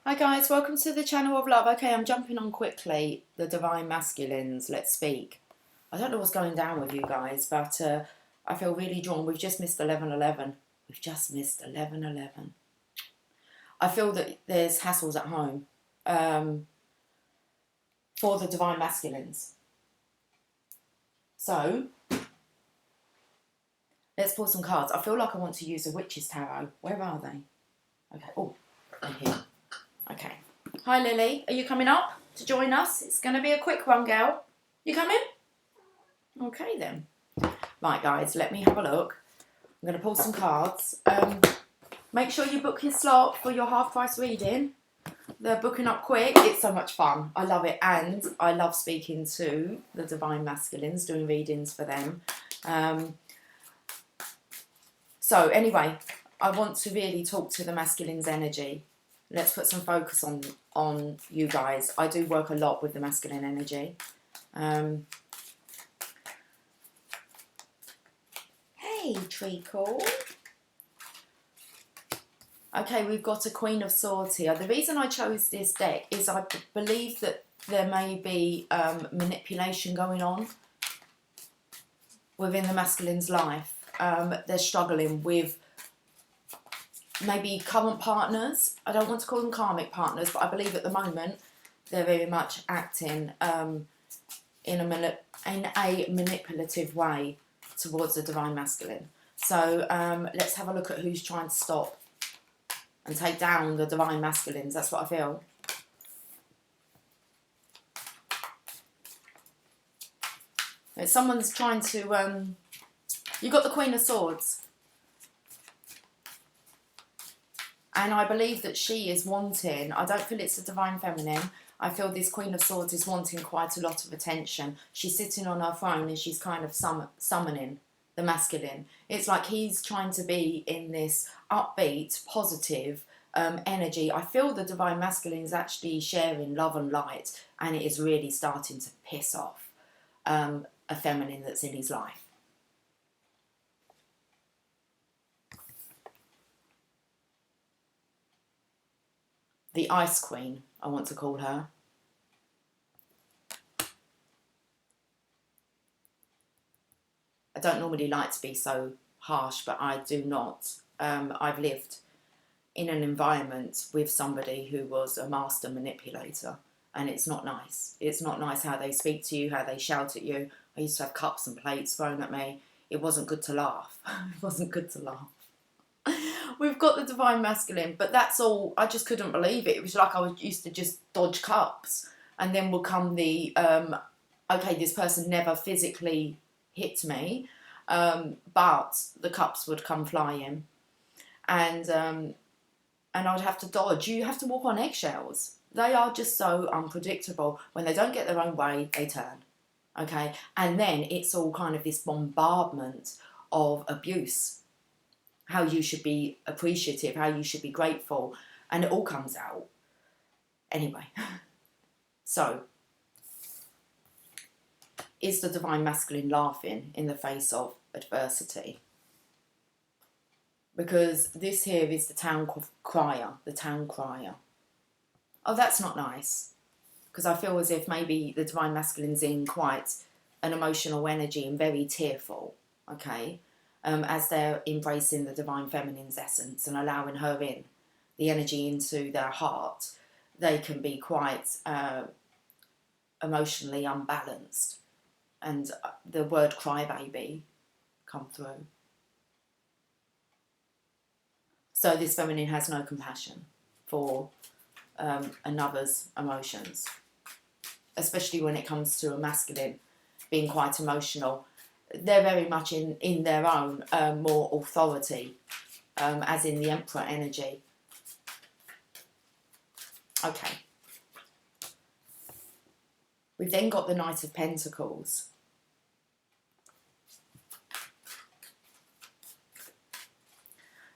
Hi guys, welcome to the channel of love. Okay, I'm jumping on quickly. The Divine Masculines, let's speak. I don't know what's going down with you guys, but I feel really drawn. We've just missed 11:11. We've just missed 11:11. I feel that there's hassles at home for the Divine Masculines. So, let's pull some cards. I feel like I want to use a Witch's Tarot. Where are they? Okay, oh, they're here. Okay. Hi Lily, are you coming up to join us? It's going to be a quick one, girl. You coming? Okay then. Right guys, let me have a look. I'm going to pull some cards. Make sure you book your slot for your half price reading. They're booking up quick. It's so much fun. I love it, and I love speaking to the Divine Masculines, doing readings for them. So anyway, I want to really talk to the masculine's energy. Let's put some focus on you guys. I do work a lot with the masculine energy. Hey, Treacle. Okay, we've got a Queen of Swords here. The reason I chose this deck is I believe that there may be manipulation going on within the masculine's life. They're struggling with maybe current partners. I don't want to call them karmic partners, but I believe at the moment they're very much acting in a manipulative way towards the Divine Masculine. So let's have a look at who's trying to stop and take down the Divine Masculines. That's what I feel. If someone's trying to... you've got the Queen of Swords. And I believe that she is wanting, I don't feel it's the Divine Feminine, I feel this Queen of Swords is wanting quite a lot of attention. She's sitting on her throne and she's kind of summoning the masculine. It's like he's trying to be in this upbeat, positive energy. I feel the Divine Masculine is actually sharing love and light, and it is really starting to piss off a feminine that's in his life. The Ice Queen, I want to call her. I don't normally like to be so harsh, but I do not. I've lived in an environment with somebody who was a master manipulator, and it's not nice. It's not nice how they speak to you, how they shout at you. I used to have cups and plates thrown at me. It wasn't good to laugh. It wasn't good to laugh. We've got the Divine Masculine, but that's all. I just couldn't believe it. It was like I used to just dodge cups, and then would come the, okay, this person never physically hit me, but the cups would come flying, and I'd have to dodge. You have to walk on eggshells. They are just so unpredictable. When they don't get their own way, they turn, okay? And then it's all kind of this bombardment of abuse. How you should be appreciative, how you should be grateful, and it all comes out. Anyway, so, is the Divine Masculine laughing in the face of adversity? Because this here is the town crier, the town crier. Oh, that's not nice. Because I feel as if maybe the Divine Masculine's in quite an emotional energy and very tearful, okay? As they're embracing the Divine Feminine's essence and allowing her in, the energy into their heart, they can be quite emotionally unbalanced. And the word crybaby come through. So this feminine has no compassion for another's emotions, especially when it comes to a masculine being quite emotional. They're very much in their own more authority, as in the Emperor energy. Okay. We've then got the Knight of Pentacles.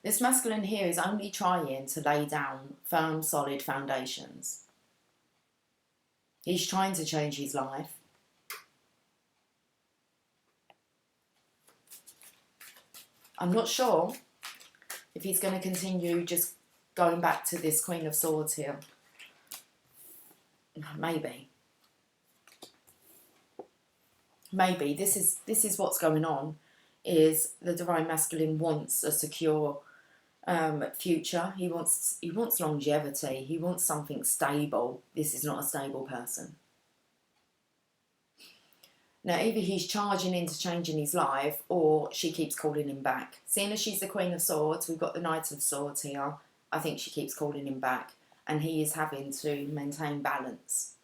This masculine here is only trying to lay down firm, solid foundations. He's trying to change his life. I'm not sure if he's going to continue just going back to this Queen of Swords here. Maybe this is what's going on. Is the divine masculine wants a secure future. He wants longevity. He wants something stable. This is not a stable person. Now, either he's charging into changing his life, or she keeps calling him back. Seeing as she's the Queen of Swords, we've got the Knight of Swords here. I think she keeps calling him back, and he is having to maintain balance.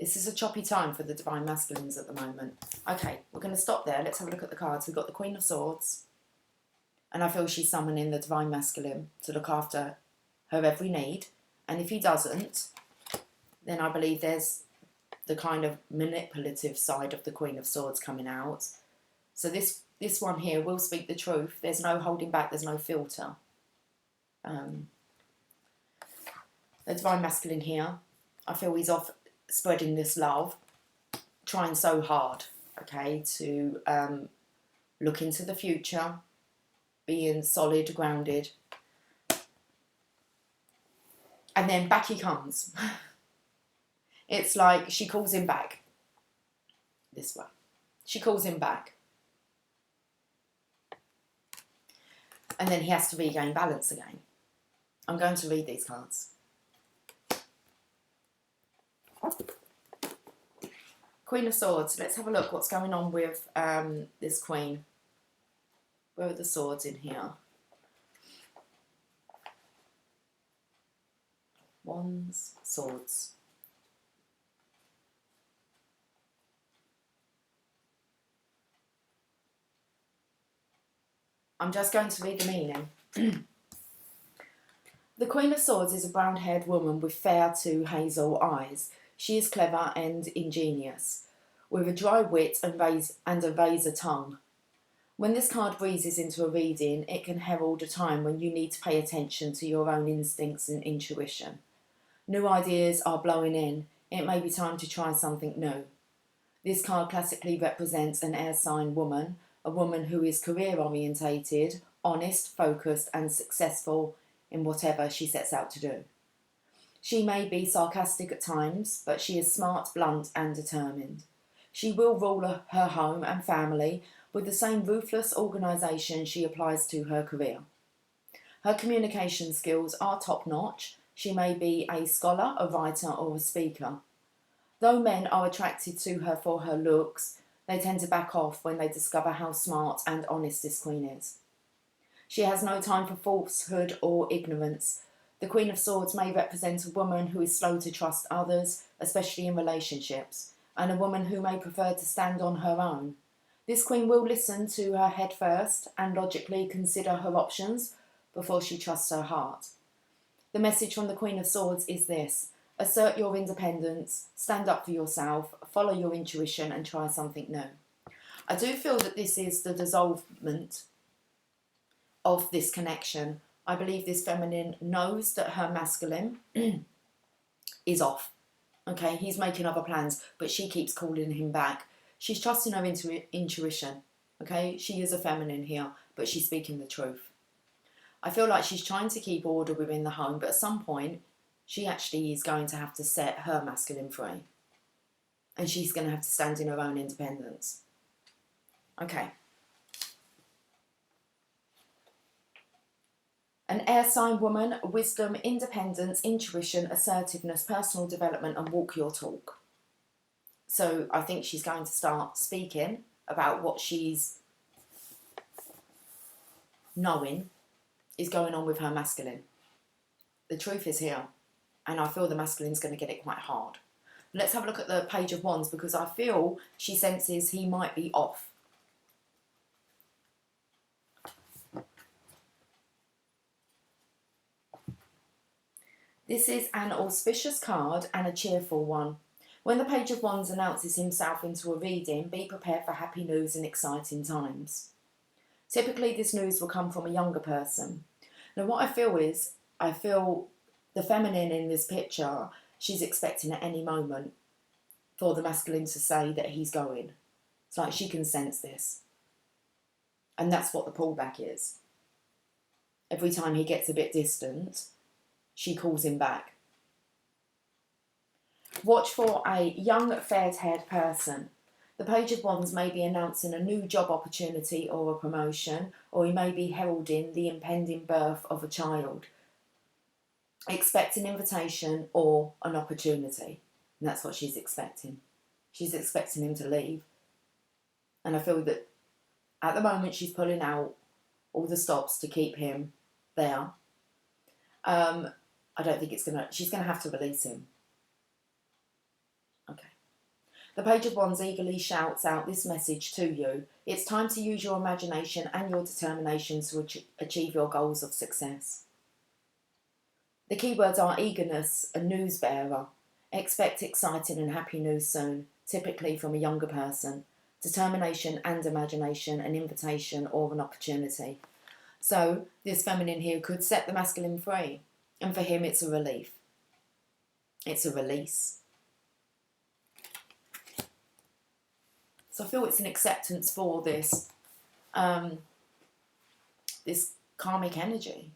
This is a choppy time for the divine masculines at the moment. Okay, we're going to stop there. Let's have a look at the cards. We've got the Queen of Swords, and I feel she's summoning the divine masculine to look after her every need. And if he doesn't, then I believe there's the kind of manipulative side of the Queen of Swords coming out. So this one here will speak the truth. There's no holding back. There's no filter. The divine masculine here, I feel he's off spreading this love, trying so hard, okay, to look into the future, being solid, grounded. And then back he comes. It's like she calls him back. This way. She calls him back. And then he has to regain balance again. I'm going to read these cards. Queen of Swords. Let's have a look what's going on with this Queen. Where are the swords in here? Wands, swords. I'm just going to read the meaning. The Queen of Swords is a brown-haired woman with fair to hazel eyes. She is clever and ingenious, with a dry wit and a razor tongue. When this card breezes into a reading, it can herald a time when you need to pay attention to your own instincts and intuition. New ideas are blowing in. It may be time to try something new. This card classically represents an air sign woman, a woman who is career-orientated, honest, focused and successful in whatever she sets out to do. She may be sarcastic at times, but she is smart, blunt and determined. She will rule her home and family with the same ruthless organisation she applies to her career. Her communication skills are top-notch. She may be a scholar, a writer or a speaker. Though men are attracted to her for her looks, they tend to back off when they discover how smart and honest this Queen is. She has no time for falsehood or ignorance. The Queen of Swords may represent a woman who is slow to trust others, especially in relationships, and a woman who may prefer to stand on her own. This Queen will listen to her head first and logically consider her options before she trusts her heart. The message from the Queen of Swords is this: assert your independence, stand up for yourself, follow your intuition and try something new. I do feel that this is the dissolvement of this connection. I believe this feminine knows that her masculine is off. Okay, he's making other plans, but she keeps calling him back. She's trusting her intuition. Okay, she is a feminine here, but she's speaking the truth. I feel like she's trying to keep order within the home, but at some point, she actually is going to have to set her masculine free. And she's going to have to stand in her own independence. Okay. An air sign woman, wisdom, independence, intuition, assertiveness, personal development and walk your talk. So I think she's going to start speaking about what she's knowing is going on with her masculine. The truth is here, and I feel the masculine's going to get it quite hard. Let's have a look at the Page of Wands, because I feel she senses he might be off. This is an auspicious card and a cheerful one. When the Page of Wands announces himself into a reading, be prepared for happy news and exciting times. Typically, this news will come from a younger person. Now, what I feel the feminine in this picture, she's expecting at any moment for the masculine to say that he's going. It's like she can sense this. And that's what the pullback is. Every time he gets a bit distant, she calls him back. Watch for a young, fair-haired person. The Page of Wands may be announcing a new job opportunity or a promotion, or he may be heralding the impending birth of a child. Expect an invitation or an opportunity. And that's what she's expecting. She's expecting him to leave. And I feel that at the moment she's pulling out all the stops to keep him there. I don't think she's going to have to release him. Okay. The Page of Wands eagerly shouts out this message to you. It's time to use your imagination and your determination to achieve your goals of success. The keywords are eagerness, a news bearer. Expect exciting and happy news soon, typically from a younger person. Determination and imagination, an invitation or an opportunity. So this feminine here could set the masculine free. And for him, it's a relief. It's a release. So I feel it's an acceptance for this, this karmic energy.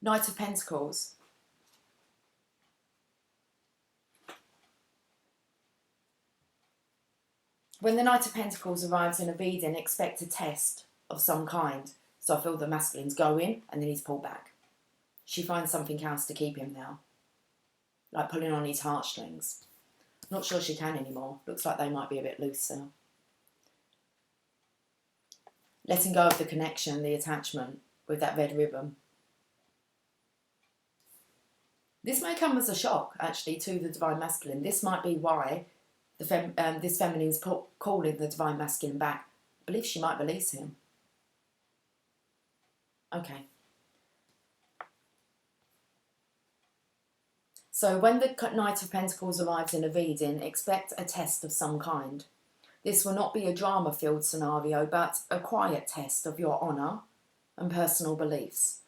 Knight of Pentacles. When the Knight of Pentacles arrives in a reading, expect a test of some kind. So I feel the masculine's going and then he's pulled back. She finds something else to keep him now. Like pulling on his heartstrings. Not sure she can anymore. Looks like they might be a bit loose now. Letting go of the connection, the attachment with that red ribbon. This may come as a shock, actually, to the Divine Masculine. This might be why this feminine's calling the Divine Masculine back. I believe she might release him. Okay. So when the Knight of Pentacles arrives in a reading, expect a test of some kind. This will not be a drama-filled scenario, but a quiet test of your honour and personal beliefs.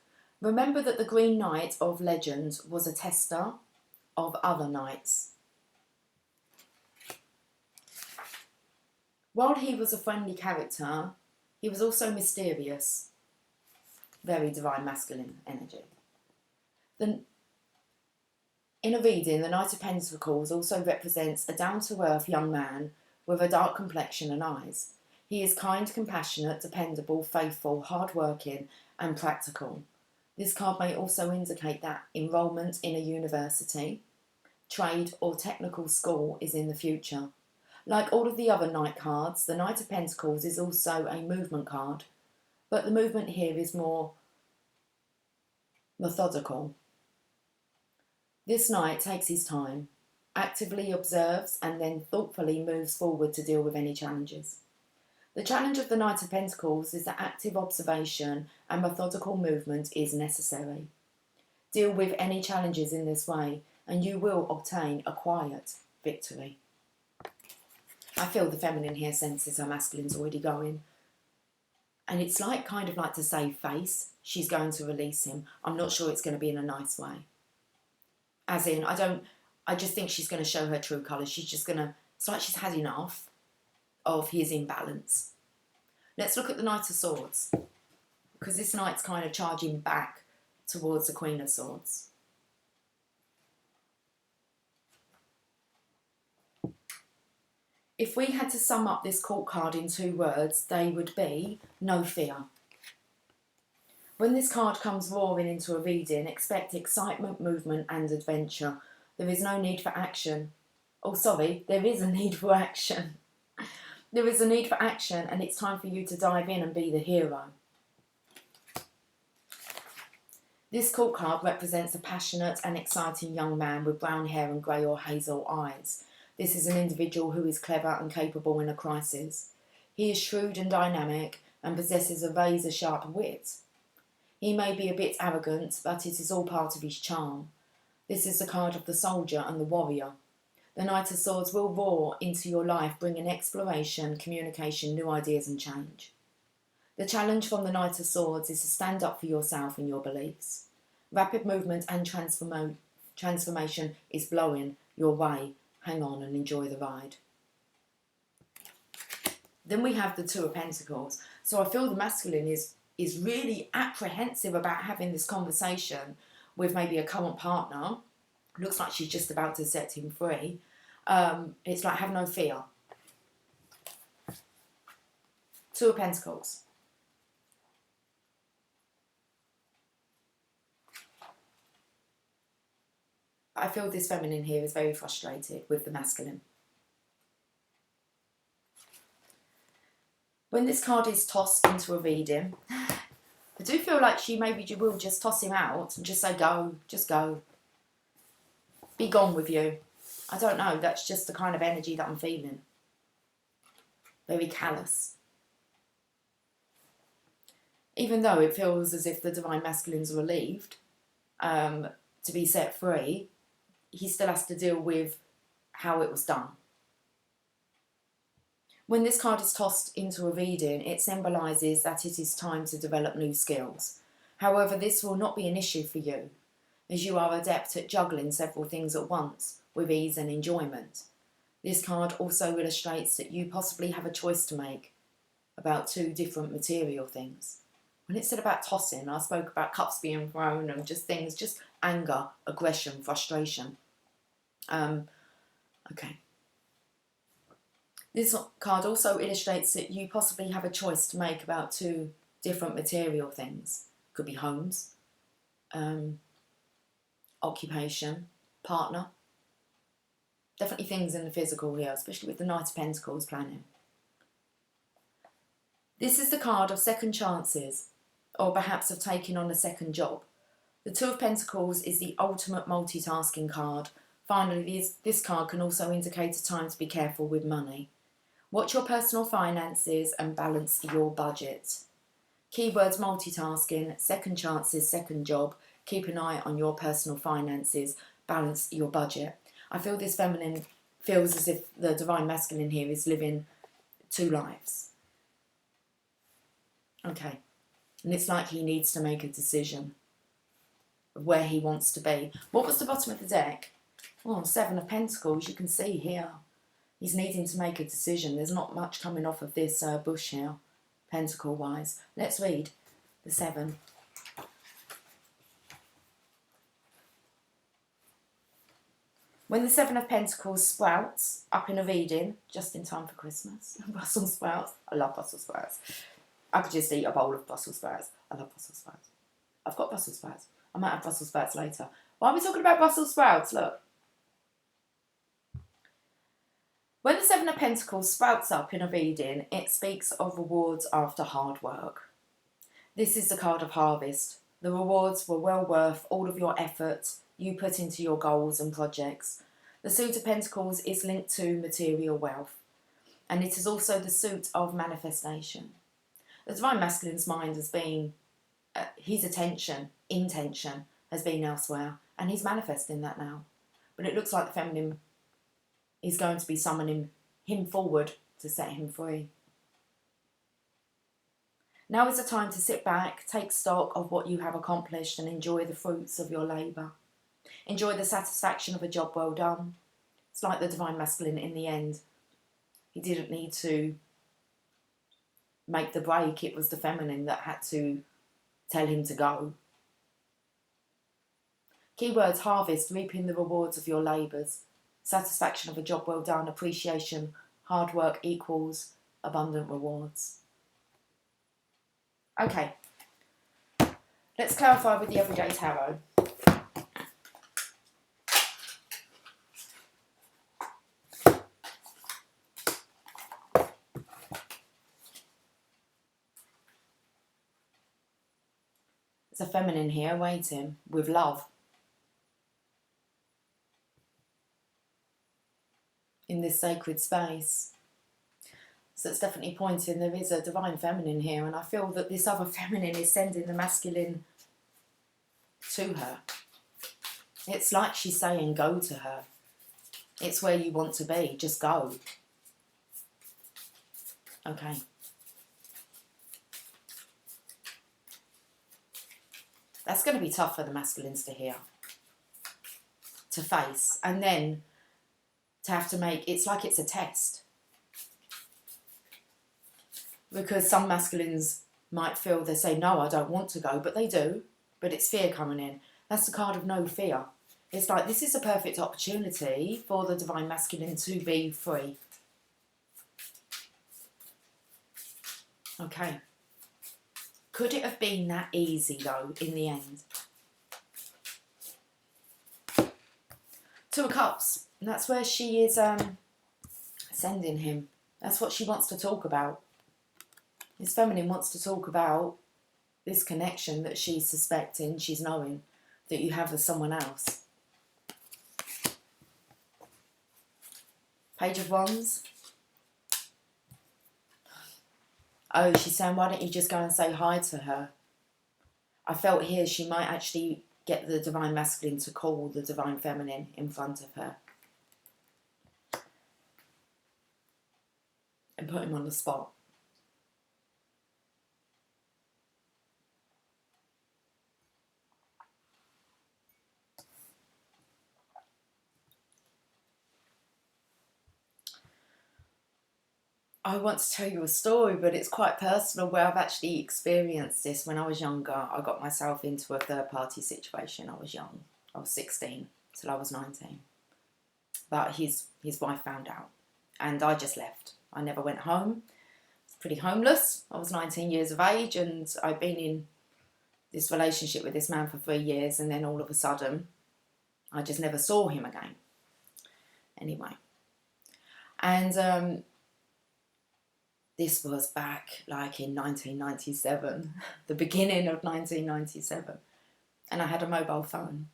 Remember that the Green Knight of legend was a tester of other knights. While he was a friendly character, he was also mysterious. Very Divine Masculine energy. In a reading, the Knight of Pentacles also represents a down-to-earth young man with a dark complexion and eyes. He is kind, compassionate, dependable, faithful, hard-working and practical. This card may also indicate that enrolment in a university, trade or technical school is in the future. Like all of the other Knight cards, the Knight of Pentacles is also a movement card, but the movement here is more methodical. This Knight takes his time, actively observes and then thoughtfully moves forward to deal with any challenges. The challenge of the Knight of Pentacles is that active observation and methodical movement is necessary. Deal with any challenges in this way and you will obtain a quiet victory. I feel the feminine here senses her masculine's already going. And it's like kind of like to save face. She's going to release him. I'm not sure it's going to be in a nice way. As in, I just think she's going to show her true colours. She's just going to, it's like she's had enough of his imbalance. Let's look at the Knight of Swords. Because this Knight's kind of charging back towards the Queen of Swords. If we had to sum up this court card in 2 words, they would be no fear. When this card comes roaring into a reading, expect excitement, movement and adventure. There is no need for action. Oh, sorry, there is a need for action. There is a need for action and it's time for you to dive in and be the hero. This court card represents a passionate and exciting young man with brown hair and grey or hazel eyes. This is an individual who is clever and capable in a crisis. He is shrewd and dynamic and possesses a razor-sharp wit. He may be a bit arrogant, but it is all part of his charm. This is the card of the soldier and the warrior. The Knight of Swords will roar into your life, bringing exploration, communication, new ideas and change. The challenge from the Knight of Swords is to stand up for yourself and your beliefs. Rapid movement and transformation is blowing your way. Hang on and enjoy the ride. Then we have the Two of Pentacles. So I feel the masculine is really apprehensive about having this conversation with maybe a current partner, Looks like she's just about to set him free. It's like, have no fear. Two of Pentacles. I feel this feminine here is very frustrated with the masculine. When this card is tossed into a reading, I do feel like she maybe will just toss him out and just say, go, just go. Be gone with you. I don't know, that's just the kind of energy that I'm feeling. Very callous. Even though it feels as if the Divine Masculine's relieved to be set free, he still has to deal with how it was done. When this card is tossed into a reading, it symbolises that it is time to develop new skills. However, this will not be an issue for you, as you are adept at juggling several things at once with ease and enjoyment. This card also illustrates that you possibly have a choice to make about two different material things. When it said about tossing, I spoke about cups being thrown and just things, just anger, aggression, frustration. Okay. This card also illustrates that you possibly have a choice to make about two different material things. Could be homes, occupation, partner. Definitely things in the physical here, especially with the Knight of Pentacles planning. This is the card of second chances, or perhaps of taking on a second job. The Two of Pentacles is the ultimate multitasking card. Finally, this card can also indicate a time to be careful with money. Watch your personal finances and balance your budget. Keywords: multitasking, second chances, second job. Keep an eye on your personal finances, balance your budget. I feel this feminine feels as if the Divine Masculine here is living two lives. Okay. And it's like he needs to make a decision of where he wants to be. What was the bottom of the deck? Oh, Seven of Pentacles, you can see here. He's needing to make a decision. There's not much coming off of this bush here, pentacle-wise. Let's read the Seven. When the Seven of Pentacles sprouts up in a reading, just in time for Christmas, Brussels sprouts. I love Brussels sprouts. I could just eat a bowl of Brussels sprouts. I love Brussels sprouts. I've got Brussels sprouts. I might have Brussels sprouts later. Why are we talking about Brussels sprouts? Look. When the Seven of Pentacles sprouts up in a reading, it speaks of rewards after hard work. This is the card of harvest. The rewards were well worth all of your effort you put into your goals and projects. The Suit of Pentacles is linked to material wealth, and it is also the suit of manifestation. The Divine Masculine's mind has been, his intention has been elsewhere, and he's manifesting that now. But it looks like the feminine is going to be summoning him forward to set him free. Now is the time to sit back, take stock of what you have accomplished and enjoy the fruits of your labour. Enjoy the satisfaction of a job well done. It's like the Divine Masculine in the end. He didn't need to make the break. It was the feminine that had to tell him to go. Keywords: harvest, reaping the rewards of your labours. Satisfaction of a job well done, appreciation, hard work equals abundant rewards. Okay, let's clarify with the Everyday Tarot. There's a feminine here waiting with love. In this sacred space. So it's definitely pointing there is a divine feminine here, and I feel that this other feminine is sending the masculine to her. It's like she's saying go to her. It's where you want to be, just go. Okay. That's going to be tough for the masculines to hear, to face, and then to have to make, it's like it's a test. Because some masculines might feel, they say, no, I don't want to go, but they do. But it's fear coming in. That's the card of no fear. It's like this is a perfect opportunity for the Divine Masculine to be free. Okay. Could it have been that easy, though, in the end? Two of Cups. And that's where she is sending him. That's what she wants to talk about. This feminine wants to talk about this connection that she's suspecting, she's knowing that you have with someone else. Page of Wands. Oh, she's saying, why don't you just go and say hi to her? I felt here she might actually get the Divine Masculine to call the Divine Feminine in front of her. And put him on the spot. I want to tell you a story, but it's quite personal, where I've actually experienced this. When I was younger, I got myself into a third-party situation. I was young. I was 16 till I was 19. But his wife found out, and I just left. I never went home. I was pretty homeless. I was 19 years of age, and I'd been in this relationship with this man for 3 years, and then all of a sudden, I just never saw him again. Anyway. And this was back like in 1997, the beginning of 1997. And I had a mobile phone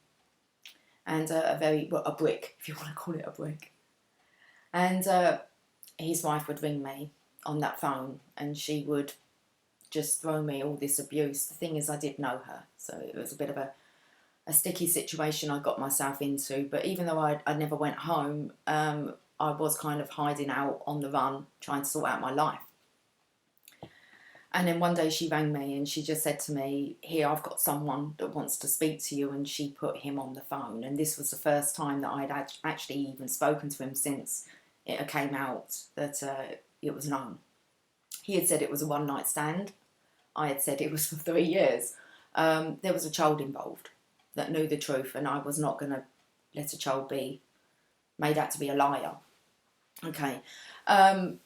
and a brick, if you want to call it a brick. And his wife would ring me on that phone, and she would just throw me all this abuse. The thing is, I did know her, so it was a bit of a sticky situation I got myself into. But even though I never went home, I was kind of hiding out on the run, trying to sort out my life. And then one day she rang me and she just said to me, here, I've got someone that wants to speak to you. And she put him on the phone. And this was the first time that I'd actually even spoken to him since it came out that it was known. He had said it was a one-night stand. I had said it was for 3 years. There was a child involved that knew the truth, and I was not going to let a child be made out to be a liar. Okay. But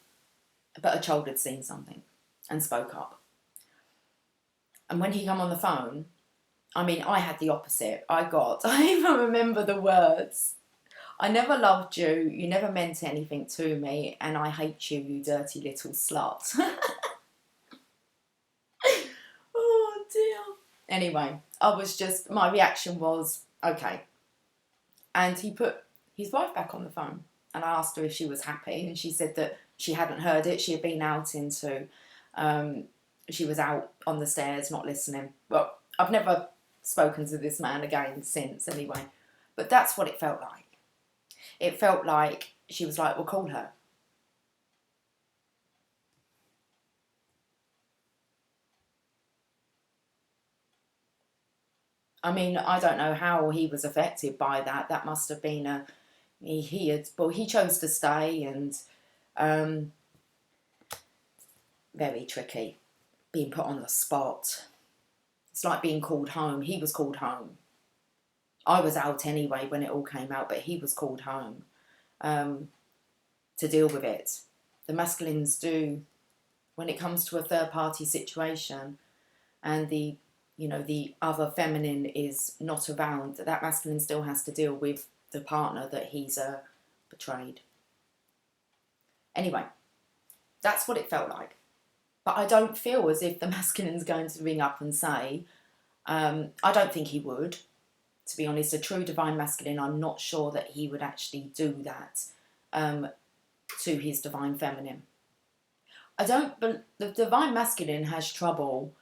a child had seen something and spoke up. And when he came on the phone, I mean, I had the opposite. I even remember the words. I never loved you. You never meant anything to me. And I hate you, you dirty little slut. Oh, dear. Anyway, my reaction was, okay. And he put his wife back on the phone. And I asked her if she was happy. And she said that she hadn't heard it. She had been out she was out on the stairs, not listening. Well, I've never spoken to this man again since anyway. But that's what it felt like. It felt like she was like, well, call her. I mean, I don't know how he was affected by that. That must have been he chose to stay, and very tricky, being put on the spot. It's like being called home. He was called home. I was out anyway when it all came out, but he was called home to deal with it. The masculines do, when it comes to a third-party situation, and the other feminine is not around, that masculine still has to deal with the partner that he's betrayed. Anyway, that's what it felt like. But I don't feel as if the masculine's going to ring up and say, I don't think he would, to be honest. A true divine masculine, I'm not sure that he would actually do that to his divine feminine. The divine masculine has trouble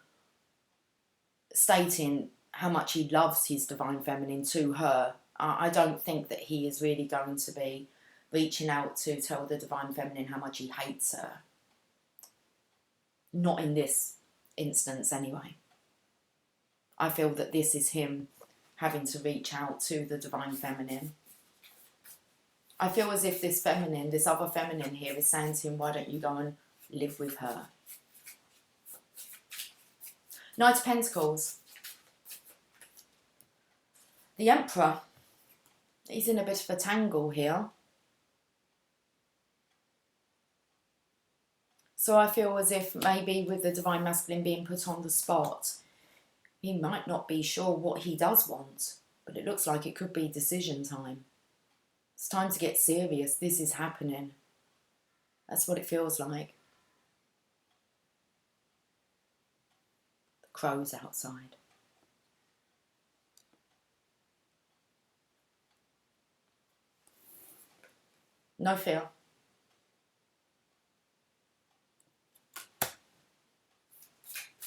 stating how much he loves his divine feminine to her. I don't think that he is really going to be reaching out to tell the divine feminine how much he hates her. Not in this instance anyway. I feel that this is him having to reach out to the divine feminine. I feel as if this other feminine here is saying to him, why don't you go and live with her? Knight of Pentacles. The Emperor. He's in a bit of a tangle here. So I feel as if maybe with the Divine Masculine being put on the spot, he might not be sure what he does want, but it looks like it could be decision time. It's time to get serious. This is happening. That's what it feels like. The crows outside. No fear.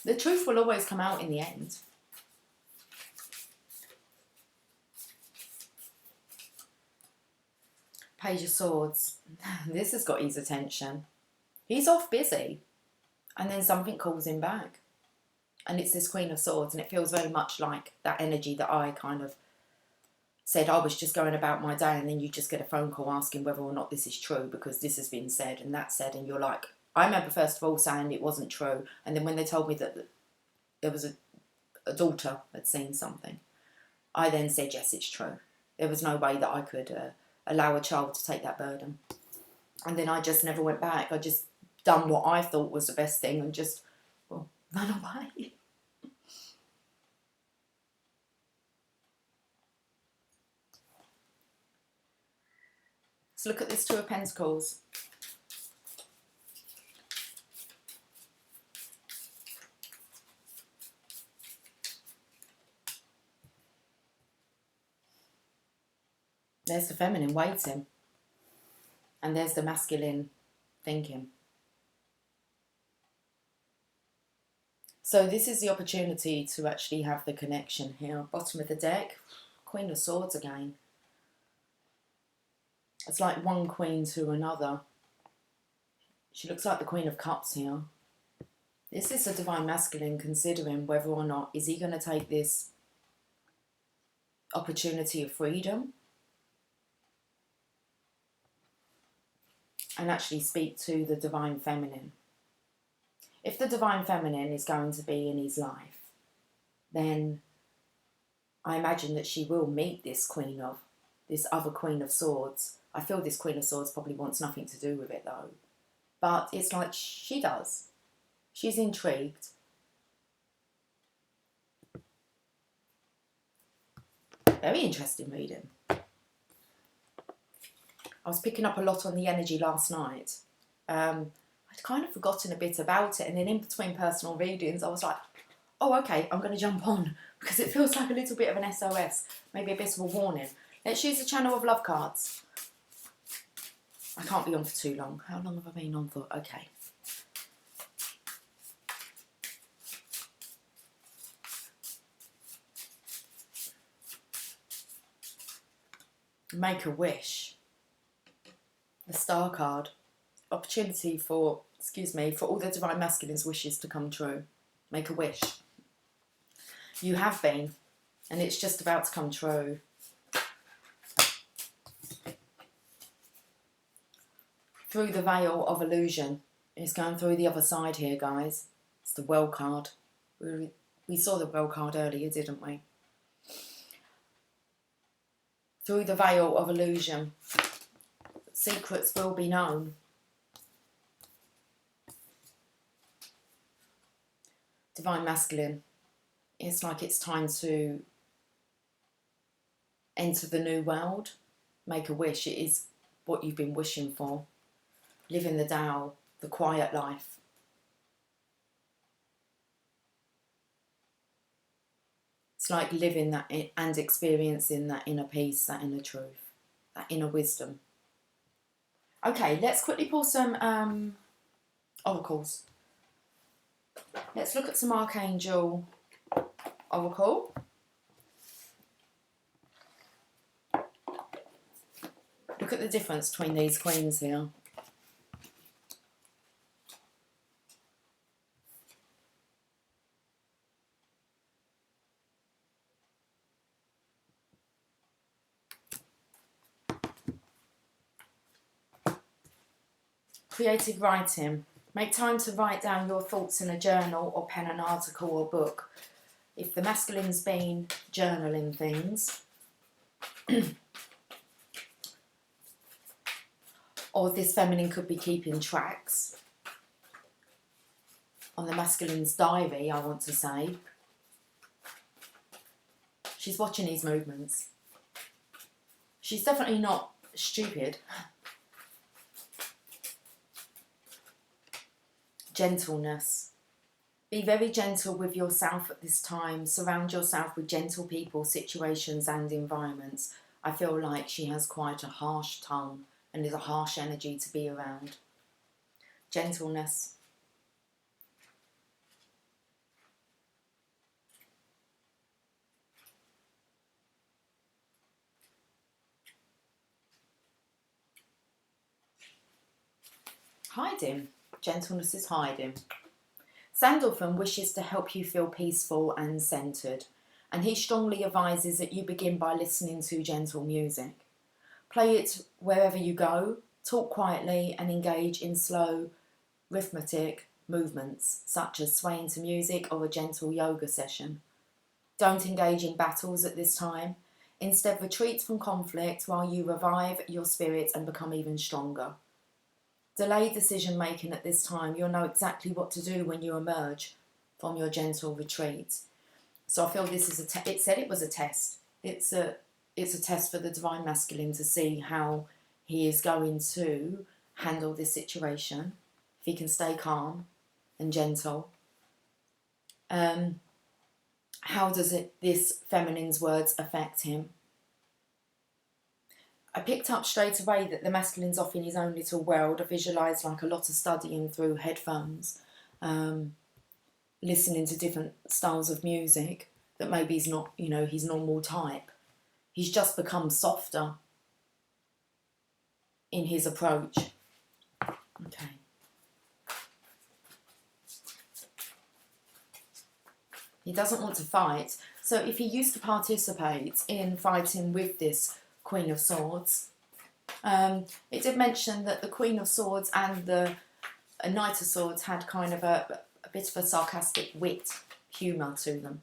The truth will always come out in the end. Page of Swords. This has got his attention. He's off busy. And then something calls him back. And it's this Queen of Swords. And it feels very much like that energy that I kind of said I was just going about my day. And then you just get a phone call asking whether or not this is true. Because this has been said and that said. And you're like, I remember first of all saying it wasn't true. And then when they told me that there was a daughter had seen something, I then said, yes, it's true. There was no way that I could allow a child to take that burden. And then I just never went back. I just done what I thought was the best thing and just, well, run away. Let's look at this Two of Pentacles. There's the feminine waiting. And there's the masculine thinking. So this is the opportunity to actually have the connection here. Bottom of the deck, Queen of Swords again. It's like one queen to another. She looks like the Queen of Cups here. This is the Divine Masculine considering whether or not is he going to take this opportunity of freedom and actually speak to the Divine Feminine. If the Divine Feminine is going to be in his life, then I imagine that she will meet this other Queen of Swords. I feel this Queen of Swords probably wants nothing to do with it though. But it's like she does. She's intrigued. Very interesting reading. I was picking up a lot on the energy last night. I'd kind of forgotten a bit about it. And then in between personal readings, I was like, oh, okay, I'm going to jump on. Because it feels like a little bit of an SOS. Maybe a bit of a warning. Let's use the Channel of Love cards. I can't be on for too long. How long have I been on for? Okay. Make a wish. The Star card. Opportunity for, for all the Divine Masculine's wishes to come true. Make a wish. You have been, and it's just about to come true. Through the veil of illusion. It's going through the other side here, guys. It's the Well card. We saw the Well card earlier, didn't we? Through the veil of illusion. Secrets will be known. Divine Masculine. It's like it's time to enter the new world. Make a wish. It is what you've been wishing for. Live in the Tao, the quiet life. It's like living that and experiencing that inner peace, that inner truth, that inner wisdom. Okay, let's quickly pull some oracles. Let's look at some Archangel Oracle. Look at the difference between these queens here. Creative writing. Make time to write down your thoughts in a journal or pen an article or book. If the masculine's been journaling things, Or this feminine could be keeping tracks on the masculine's diary, I want to say. She's watching his movements. She's definitely not stupid. Gentleness. Be very gentle with yourself at this time. Surround yourself with gentle people, situations and environments. I feel like she has quite a harsh tongue and is a harsh energy to be around. Gentleness. Hiding. Gentleness is hiding. Sandalphon wishes to help you feel peaceful and centred, and he strongly advises that you begin by listening to gentle music. Play it wherever you go, talk quietly and engage in slow, rhythmic movements, such as swaying to music or a gentle yoga session. Don't engage in battles at this time. Instead, retreat from conflict while you revive your spirit and become even stronger. Delay decision making at this time. You'll know exactly what to do when you emerge from your gentle retreat. So I feel this is it said it was a test. It's a test for the divine masculine to see how he is going to handle this situation. If he can stay calm and gentle. How does this feminine's words affect him? I picked up straight away that the masculine's off in his own little world. I visualised like a lot of studying through headphones, listening to different styles of music that maybe he's not, his normal type. He's just become softer in his approach. Okay. He doesn't want to fight. So if he used to participate in fighting with this Queen of Swords, it did mention that the Queen of Swords and the Knight of Swords had kind of a bit of a sarcastic wit, humour to them.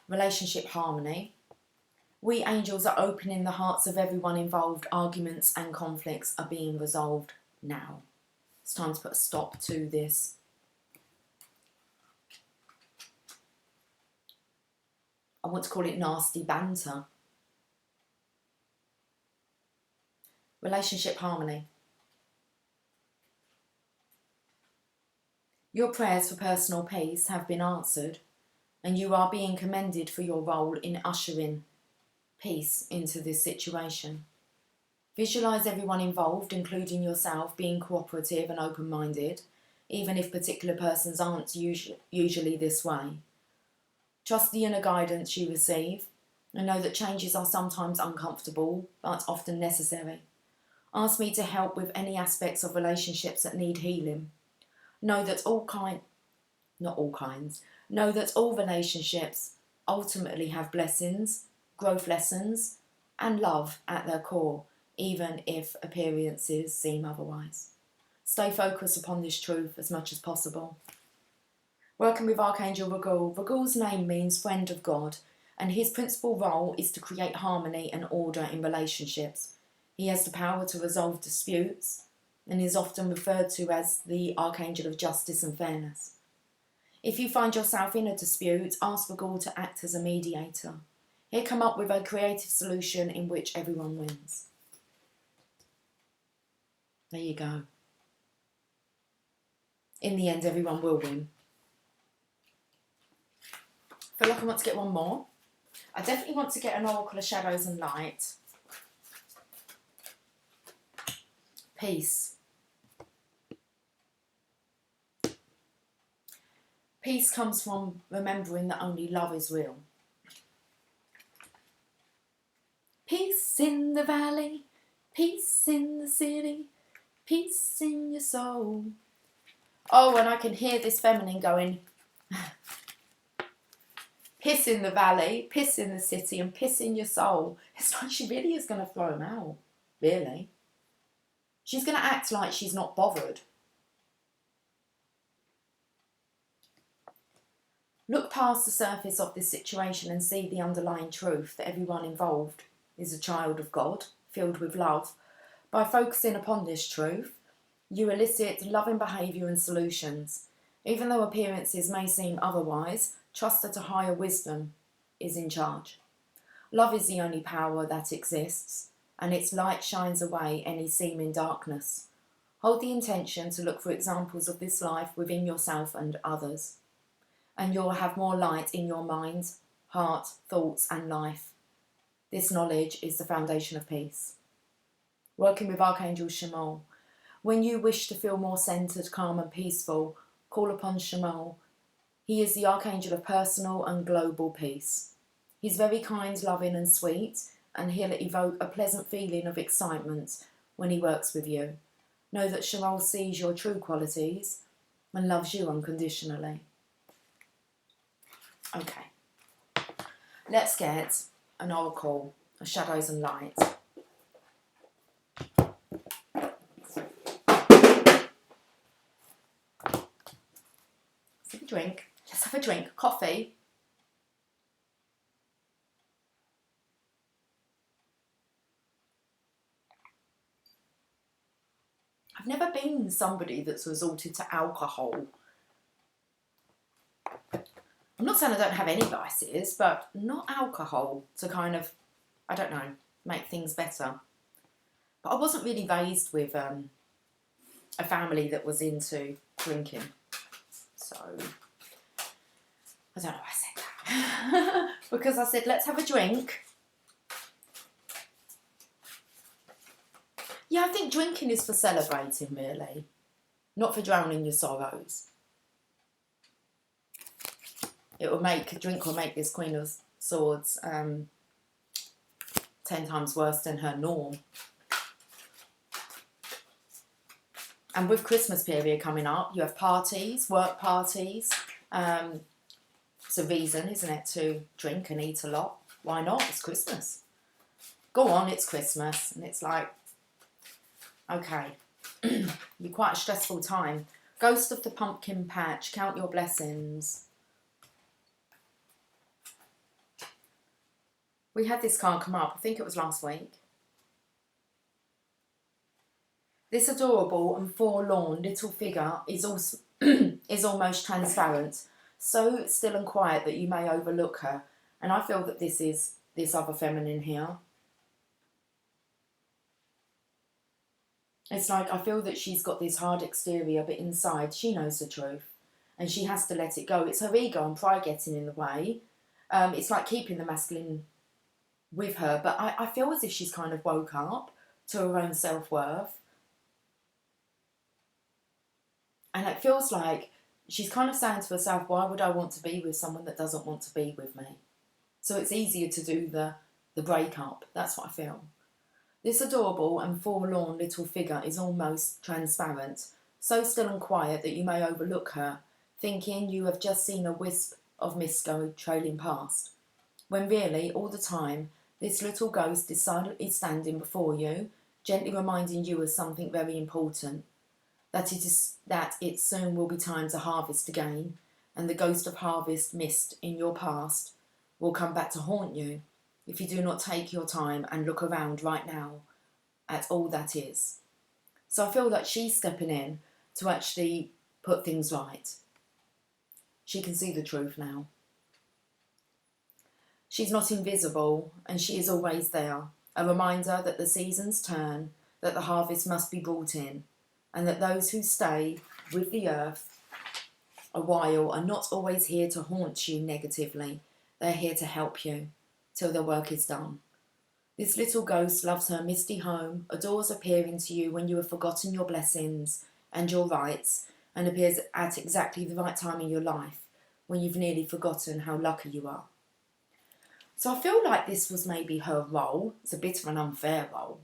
Relationship harmony. We angels are opening the hearts of everyone involved. Arguments and conflicts are being resolved now. It's time to put a stop to this. I want to call it nasty banter. Relationship harmony. Your prayers for personal peace have been answered, and you are being commended for your role in ushering peace into this situation. Visualise everyone involved, including yourself, being cooperative and open-minded, even if particular persons aren't usually this way. Trust the inner guidance you receive, and know that changes are sometimes uncomfortable, but often necessary. Ask me to help with any aspects of relationships that need healing. Know that know that all relationships ultimately have blessings, growth lessons, and love at their core, even if appearances seem otherwise. Stay focused upon this truth as much as possible. Working with Archangel Raguel. Raguel's name means friend of God, and his principal role is to create harmony and order in relationships. He has the power to resolve disputes and is often referred to as the Archangel of Justice and Fairness. If you find yourself in a dispute, ask Raguel to act as a mediator. He'll come up with a creative solution in which everyone wins. There you go. In the end, everyone will win. I feel like I want to get one more. I definitely want to get an Oracle of Shadows and Light. Peace. Peace comes from remembering that only love is real. Peace in the valley, peace in the city, peace in your soul. Oh, and I can hear this feminine going, piss in the valley, piss in the city, and piss in your soul. It's like she really is going to throw him out, really. She's going to act like she's not bothered. Look past the surface of this situation and see the underlying truth that everyone involved is a child of God, filled with love, By focusing upon this truth, you elicit loving behaviour and solutions. Even though appearances may seem otherwise, trust that a higher wisdom is in charge. Love is the only power that exists, and its light shines away any seeming darkness. Hold the intention to look for examples of this life within yourself and others, and you'll have more light in your mind, heart, thoughts, and life. This knowledge is the foundation of peace. Working with Archangel Shamal. When you wish to feel more centered, calm, and peaceful, call upon Shamal. He is the Archangel of personal and global peace. He's very kind, loving, and sweet, and he'll evoke a pleasant feeling of excitement when he works with you. Know that Shamal sees your true qualities and loves you unconditionally. Okay, let's get an oracle of shadows and light. Let's have a drink. Let's have a drink. Coffee. I've never been somebody that's resorted to alcohol. I'm not saying I don't have any vices, but not alcohol to kind of, I don't know, make things better. But I wasn't really raised with a family that was into drinking. So, I don't know why I said that. Because I said, let's have a drink. Yeah, I think drinking is for celebrating, really. Not for drowning your sorrows. Drink will make this Queen of Swords 10 times worse than her norm. And with Christmas period coming up, you have parties, work parties. It's a reason, isn't it, to drink and eat a lot. Why not? It's Christmas. Go on, it's Christmas. And it's like, okay, you're quite a stressful time. Ghost of the Pumpkin Patch, count your blessings. We had this card come up, I think it was last week. This adorable and forlorn little figure is almost transparent, so still and quiet that you may overlook her. And I feel that this is this other feminine here. It's like I feel that she's got this hard exterior, but inside she knows the truth. And she has to let it go. It's her ego and pride getting in the way. It's like keeping the masculine with her. But I feel as if she's kind of woke up to her own self-worth. And it feels like she's kind of saying to herself, why would I want to be with someone that doesn't want to be with me? So it's easier to do the breakup. That's what I feel. This adorable and forlorn little figure is almost transparent, so still and quiet that you may overlook her, thinking you have just seen a wisp of mist go trailing past. When really, all the time, this little ghost is silently standing before you, gently reminding you of something very important. That it soon will be time to harvest again, and the ghost of harvest mist in your past will come back to haunt you if you do not take your time and look around right now at all that is. So I feel that she's stepping in to actually put things right. She can see the truth now. She's not invisible, and she is always there, a reminder that the seasons turn, that the harvest must be brought in, and that those who stay with the earth a while are not always here to haunt you negatively. They're here to help you till their work is done. This little ghost loves her misty home, adores appearing to you when you have forgotten your blessings and your rights, and appears at exactly the right time in your life when you've nearly forgotten how lucky you are. So I feel like this was maybe her role. It's a bit of an unfair role,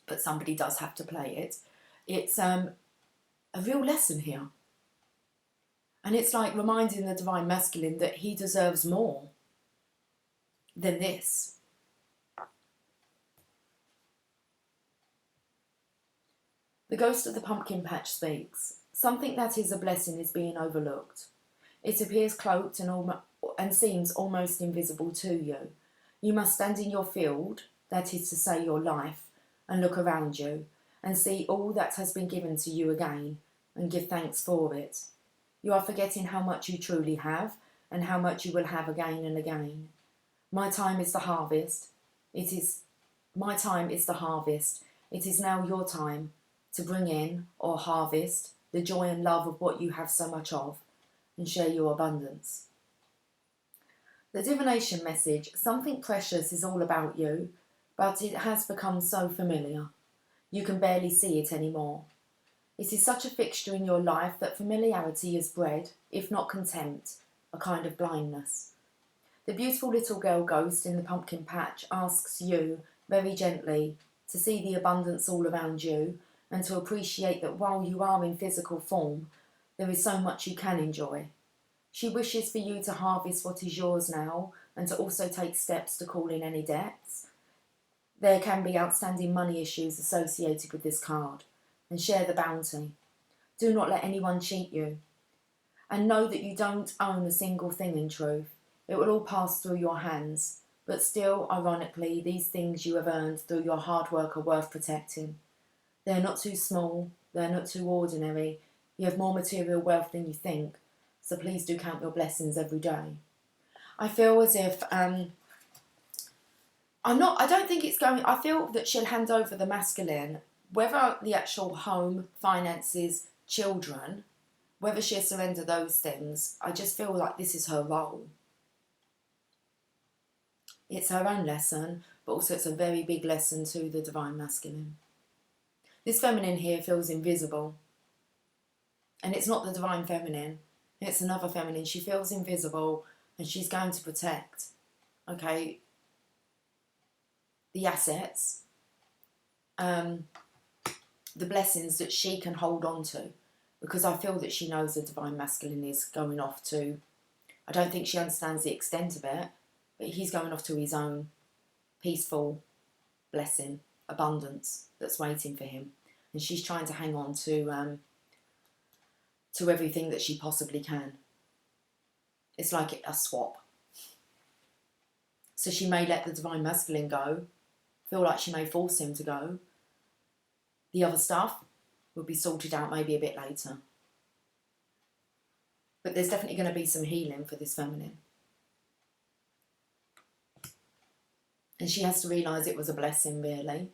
but somebody does have to play it. It's a real lesson here. And it's like reminding the divine masculine that he deserves more than this. The ghost of the pumpkin patch speaks. Something that is a blessing is being overlooked. It appears cloaked and seems almost invisible to you. You must stand in your field, that is to say your life, and look around you and see all that has been given to you again and give thanks for it. You are forgetting how much you truly have and how much you will have again and again. My time is the harvest. My time is the harvest. It is now your time to bring in or harvest the joy and love of what you have so much of and share your abundance. The divination message, something precious is all about you, but it has become so familiar. You can barely see it anymore. It is such a fixture in your life that familiarity is bred, if not contempt, a kind of blindness. The beautiful little girl ghost in the pumpkin patch asks you, very gently, to see the abundance all around you and to appreciate that while you are in physical form, there is so much you can enjoy. She wishes for you to harvest what is yours now and to also take steps to call in any debts. There can be outstanding money issues associated with this card, and share the bounty. Do not let anyone cheat you. And know that you don't own a single thing in truth. It will all pass through your hands, but still, ironically, these things you have earned through your hard work are worth protecting. They are not too small, they are not too ordinary. You have more material wealth than you think, so please do count your blessings every day. I feel as if, I don't think it's going, I feel that she'll hand over the masculine, whether the actual home, finances, children, whether she'll surrender those things, I just feel like this is her role. It's her own lesson, but also it's a very big lesson to the divine masculine. This feminine here feels invisible. And it's not the divine feminine, it's another feminine. She feels invisible and she's going to protect, okay, the assets, the blessings that she can hold on to. Because I feel that she knows the divine masculine is going off to, I don't think she understands the extent of it, but he's going off to his own peaceful blessing, abundance that's waiting for him. And she's trying to hang on to everything that she possibly can. It's like a swap. So she may let the divine masculine go, feel like she may force him to go. The other stuff will be sorted out maybe a bit later. But there's definitely going to be some healing for this feminine. And she has to realise it was a blessing, really.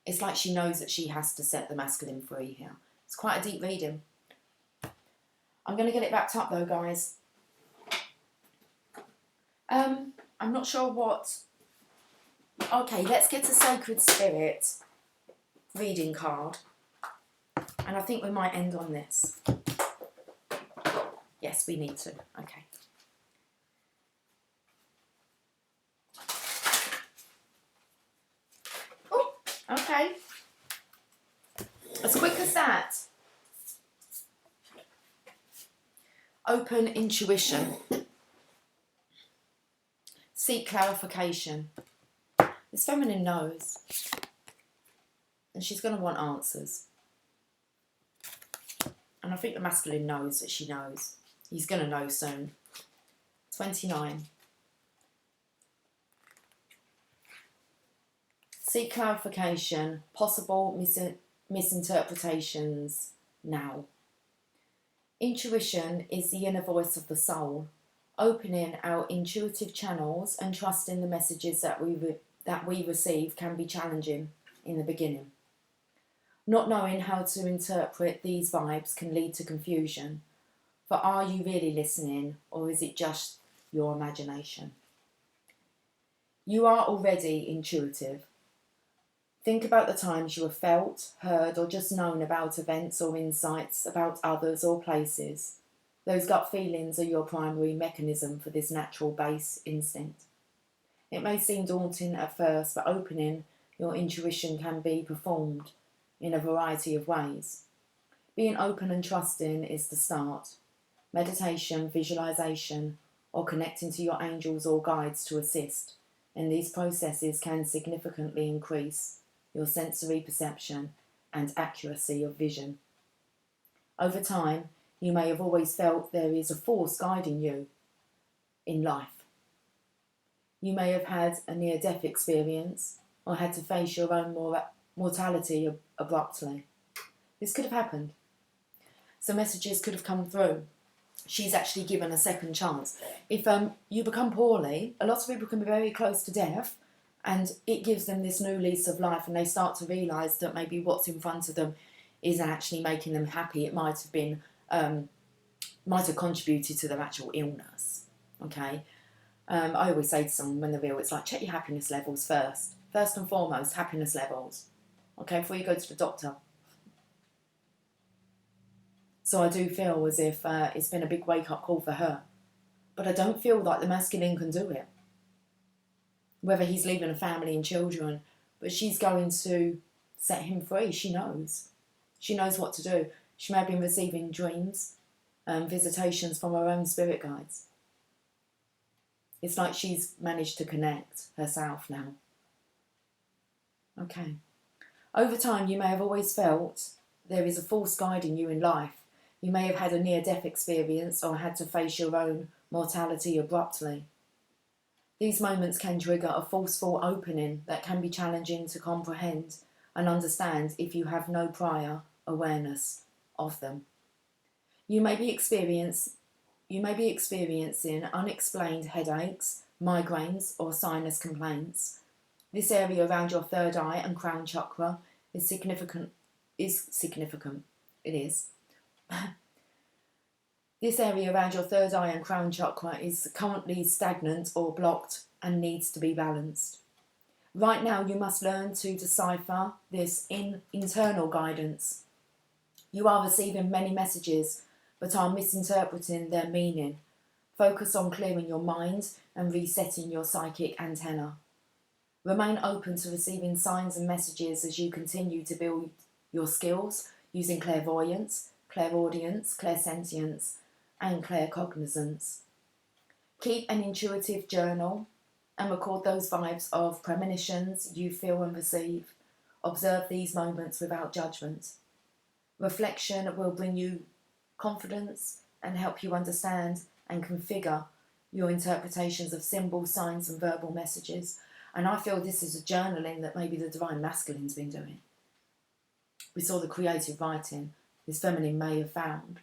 It's like she knows that she has to set the masculine free here. It's quite a deep reading. I'm going to get it wrapped up though, guys. I'm not sure what... Okay, let's get a Sacred Spirit reading card. And I think we might end on this. Yes, we need to. Okay. Oh, okay. As quick as that. Open intuition. Seek clarification. This feminine knows. And she's going to want answers. And I think the masculine knows that she knows. He's going to know soon. 29. Seek clarification. Possible misinterpretations now. Intuition is the inner voice of the soul, opening our intuitive channels and trusting the messages that we receive can be challenging in the beginning. Not knowing how to interpret these vibes can lead to confusion. For are you really listening, or is it just your imagination? You are already intuitive. Think about the times you have felt, heard, or just known about events or insights about others or places. Those gut feelings are your primary mechanism for this natural base instinct. It may seem daunting at first, but opening your intuition can be performed in a variety of ways. Being open and trusting is the start. Meditation, visualization, or connecting to your angels or guides to assist in these processes can significantly increase your sensory perception and accuracy of vision. Over time, you may have always felt there is a force guiding you in life. You may have had a near-death experience, or had to face your own mortality abruptly. This could have happened. So messages could have come through. She's actually given a second chance. If you become poorly, a lot of people can be very close to death, and it gives them this new lease of life, and they start to realise that maybe what's in front of them isn't actually making them happy. It might have been, might have contributed to their actual illness. Okay. I always say to someone when they're ill, it's like, check your happiness levels first. First and foremost, happiness levels. Okay, before you go to the doctor. So I do feel as if it's been a big wake-up call for her. But I don't feel like the masculine can do it. Whether he's leaving a family and children, but she's going to set him free. She knows. She knows what to do. She may have been receiving dreams, visitations from her own spirit guides. It's like she's managed to connect herself now. Okay. Over time, you may have always felt there is a force guiding you in life. You may have had a near-death experience or had to face your own mortality abruptly. These moments can trigger a forceful opening that can be challenging to comprehend and understand if you have no prior awareness of them. You may be experiencing unexplained headaches, migraines or sinus complaints. This area around your third eye and crown chakra is significant. It is. This area around your third eye and crown chakra is currently stagnant or blocked and needs to be balanced. Right now, you must learn to decipher this internal guidance. You are receiving many messages, but are misinterpreting their meaning. Focus on clearing your mind and resetting your psychic antenna. Remain open to receiving signs and messages as you continue to build your skills using clairvoyance, clairaudience, clairsentience, and claircognizance. Keep an intuitive journal and record those vibes of premonitions you feel and receive. Observe these moments without judgment. Reflection will bring you confidence and help you understand and configure your interpretations of symbols, signs and verbal messages. And I feel this is a journaling that maybe the Divine Masculine's been doing. We saw the creative writing. This feminine may have found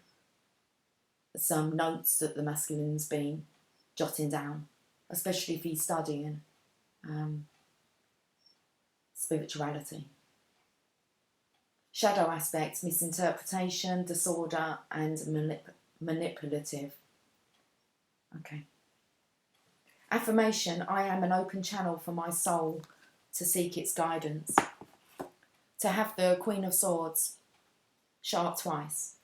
some notes that the masculine's been jotting down, especially if he's studying spirituality. Shadow aspects, misinterpretation, disorder and manipulative. Okay. Affirmation, I am an open channel for my soul to seek its guidance. To have the Queen of Swords show up twice.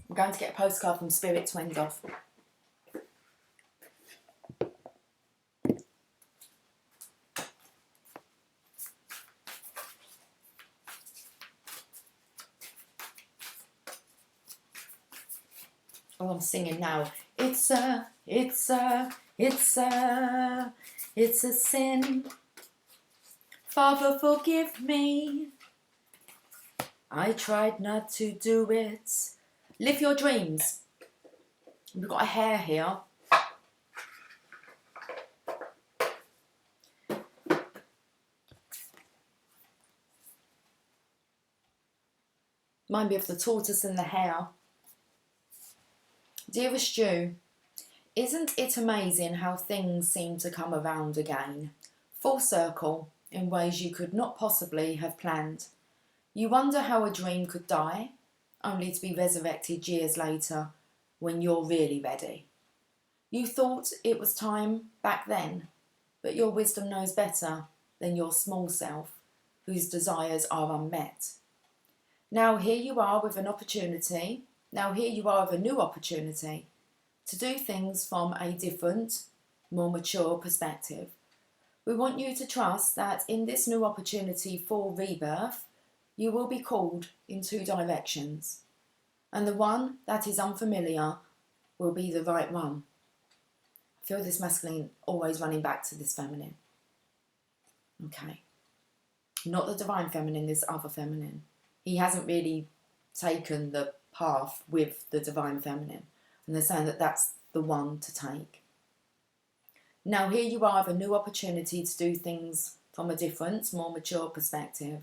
I'm going to get a postcard from Spirit to end off. Oh, I'm singing now. It's a sin. Father, forgive me. I tried not to do it. Live your dreams. We've got a hare here. Remind me of the tortoise and the hare. Dearest Jew, isn't it amazing how things seem to come around again? Full circle, in ways you could not possibly have planned. You wonder how a dream could die, only to be resurrected years later when you're really ready. You thought it was time back then, but your wisdom knows better than your small self, whose desires are unmet. Now here you are with an opportunity, a new opportunity to do things from a different, more mature perspective. We want you to trust that in this new opportunity for rebirth, you will be called in two directions, and the one that is unfamiliar will be the right one. I feel this masculine always running back to this feminine. Okay. Not the divine feminine, this other feminine. He hasn't really taken the path with the divine feminine, and they're saying that that's the one to take. Now here you are with a new opportunity to do things from a different, more mature perspective.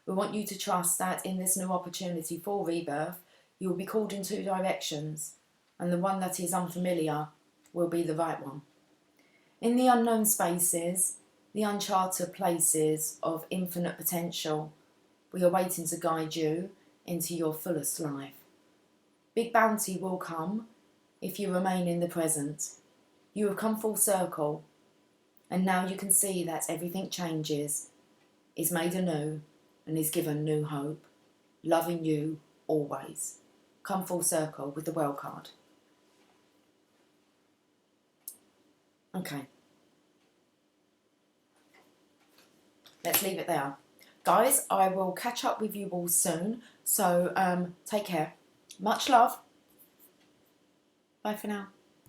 We want you to trust that in this new opportunity for rebirth, you will be called in two directions, and the one that is unfamiliar will be the right one. In the unknown spaces, the uncharted places of infinite potential, we are waiting to guide you into your fullest life. Big bounty will come if you remain in the present. You have come full circle, and now you can see that everything changes, is made anew, and is given new hope, loving you always. Come full circle with the Well card. Okay. Let's leave it there. Guys, I will catch up with you all soon, so take care. Much love. Bye for now.